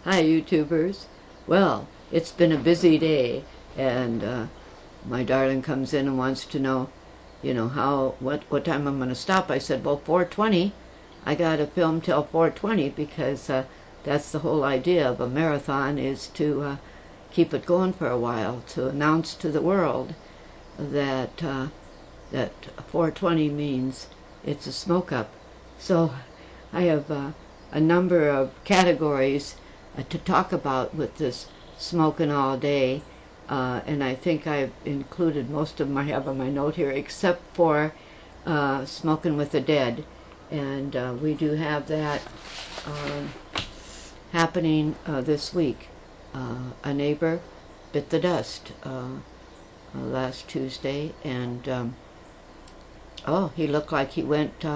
Hi, YouTubers. Well, it's been a busy day, and my darling comes in and wants to know, what time I'm going to stop. I said, well, 4:20. I got to film till 4:20 because that's the whole idea of a marathon, is to keep it going for a while, to announce to the world that 4:20 means it's a smoke up. So I have a number of categories to talk about with this smoking all day, and I think I've included most of them I have on my note here, except for smoking with the dead, and we do have that happening this week. A neighbor bit the dust last Tuesday, and oh, he looked like he went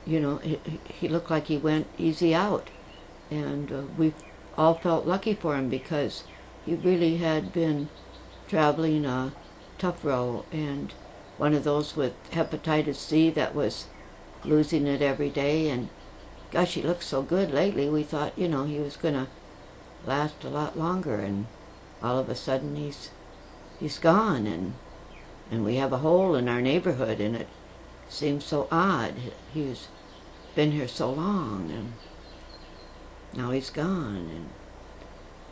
he looked like he went easy out, and we all felt lucky for him because he really had been traveling a tough road, and one of those with hepatitis C that was losing it every day. And gosh, he looked so good lately, we thought he was gonna last a lot longer, and all of a sudden he's gone, and we have a hole in our neighborhood, and it seems so odd. He's been here so long, and now he's gone, and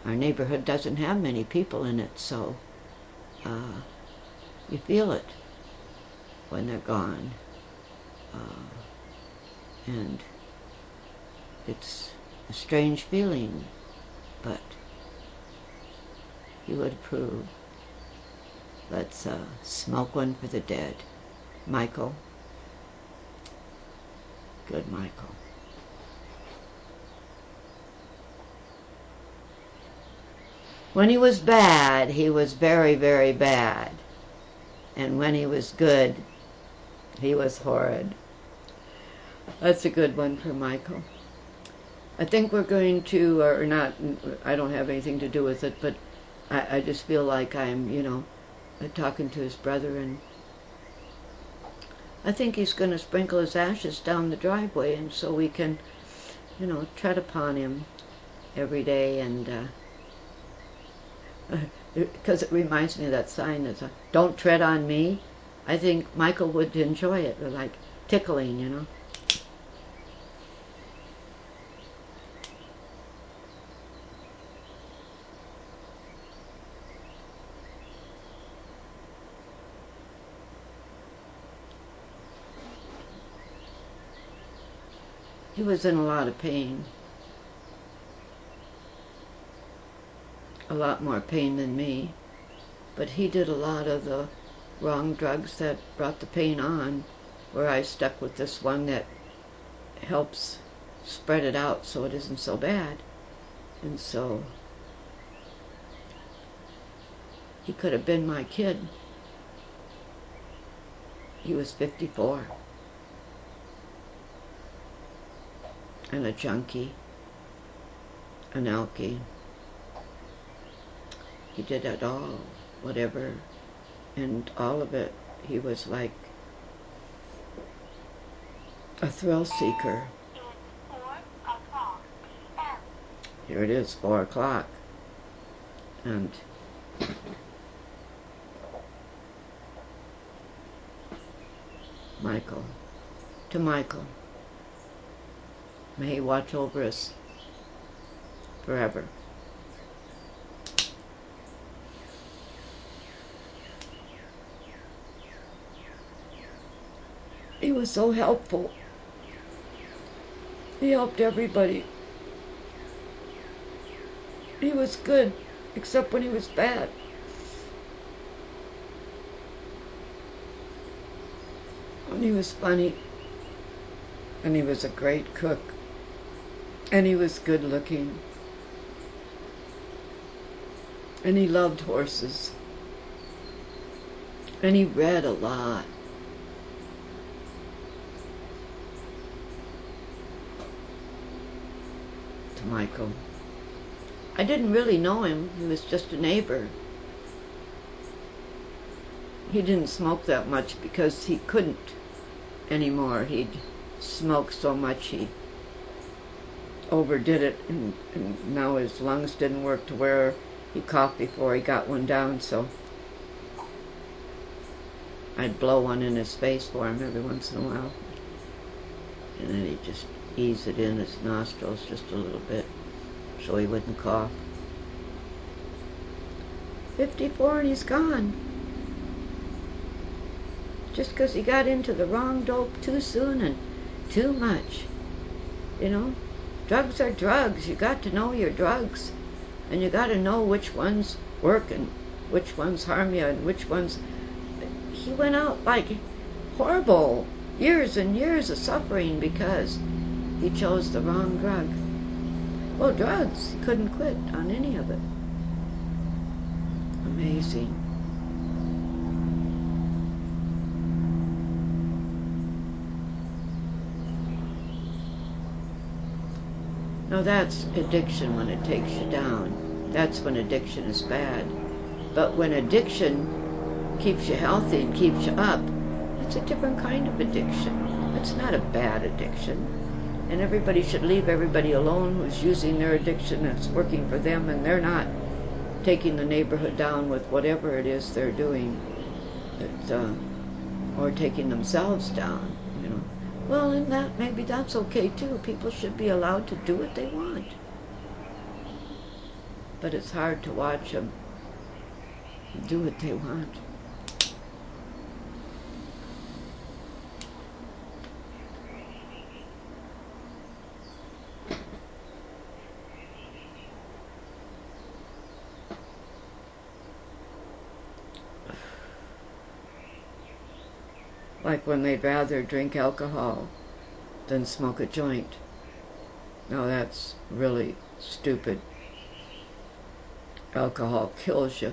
our neighborhood doesn't have many people in it, so you feel it when they're gone, and it's a strange feeling, but you would approve. Let's smoke one for the dead. Michael. Good, Michael. When he was bad, he was very, very bad. And when he was good, he was horrid. That's a good one for Michael. I think we're going to, or not, I don't have anything to do with it, but I just feel like I'm, talking to his brother, and I think he's going to sprinkle his ashes down the driveway, and so we can, tread upon him every day, and because it reminds me of that sign that's "Don't tread on me." I think Michael would enjoy it, or like tickling, He was in a lot of pain. A lot more pain than me. But he did a lot of the wrong drugs that brought the pain on, where I stuck with this one that helps spread it out so it isn't so bad. And so he could have been my kid. He was 54. And a junkie, an alkie. He did it all, whatever, and all of it. He was like a thrill seeker. Here it is, 4 o'clock. And Michael, to Michael, may he watch over us forever. He was so helpful. He helped everybody. He was good, except when he was bad. And he was funny. And he was a great cook. And he was good looking. And he loved horses. And he read a lot. To Michael. I didn't really know him. He was just a neighbor. He didn't smoke that much because he couldn't anymore. He'd smoked so much he overdid it, and now his lungs didn't work to where he coughed before he got one down, so I'd blow one in his face for him every once in a while. And then he'd just ease it in his nostrils just a little bit so he wouldn't cough. 54 and he's gone. Just because he got into the wrong dope too soon and too much. You know, drugs are drugs. You got to know your drugs. And you got to know which ones work and which ones harm you and which ones... He went out like horrible, years and years of suffering because he chose the wrong drug. Well, drugs, he couldn't quit on any of it. Amazing. Now that's addiction when it takes you down. That's when addiction is bad. But when addiction keeps you healthy and keeps you up, it's a different kind of addiction. It's not a bad addiction. And everybody should leave everybody alone who's using their addiction that's working for them, and they're not taking the neighborhood down with whatever it is they're doing, or taking themselves down, you know. Well, in that, maybe that's okay too. People should be allowed to do what they want. But it's hard to watch them do what they want. Like when they'd rather drink alcohol than smoke a joint. Now that's really stupid. Alcohol kills you.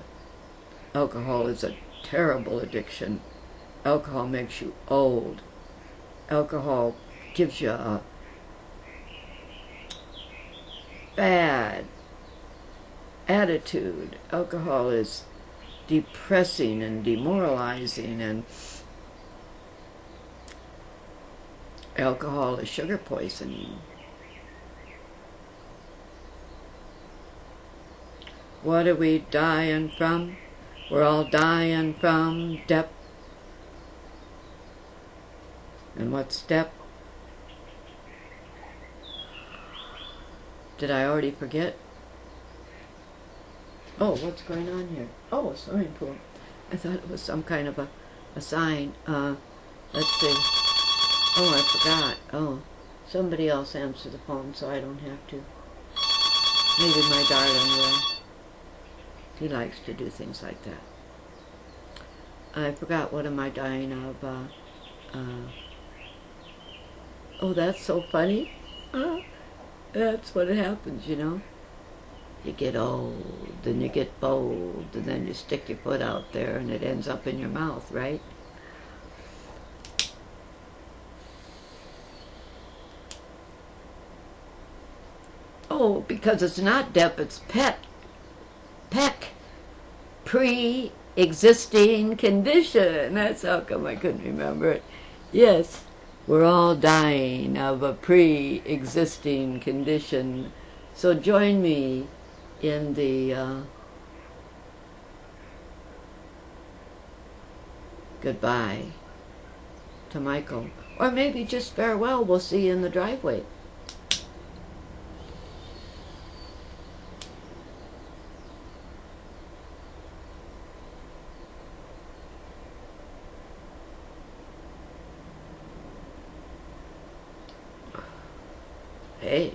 Alcohol is a terrible addiction. Alcohol makes you old. Alcohol gives you a bad attitude. Alcohol is depressing and demoralizing, and alcohol is sugar poisoning. What are we dying from? We're all dying from debt. And what's debt? Did I already forget? Oh, what's going on here? Oh, a swimming pool. I thought it was some kind of a sign. Let's see. Oh, I forgot. Oh, somebody else answer the phone so I don't have to. Maybe my darling will. He likes to do things like that. I forgot, what am I dying of? Oh, that's so funny. That's what happens, you know. You get old, and you get bold, and then you stick your foot out there and it ends up in your mouth, right? Oh, because it's not DEP, it's PEC. Pre-existing condition. That's how come I couldn't remember it. Yes, we're all dying of a pre-existing condition. So join me in the goodbye to Michael. Or maybe just farewell. We'll see you in the driveway. Hey,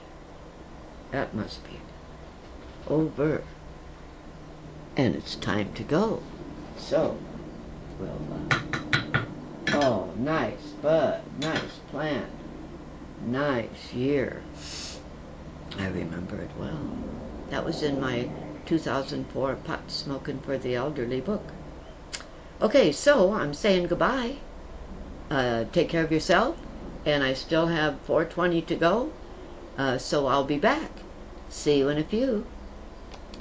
that must be over. And it's time to go. So, well, oh, nice bud, nice plant, nice year. I remember it well. That was in my 2004 Pot Smoking for the Elderly book. Okay, so I'm saying goodbye. Take care of yourself, and I still have 420 to go. So I'll be back. See you in a few.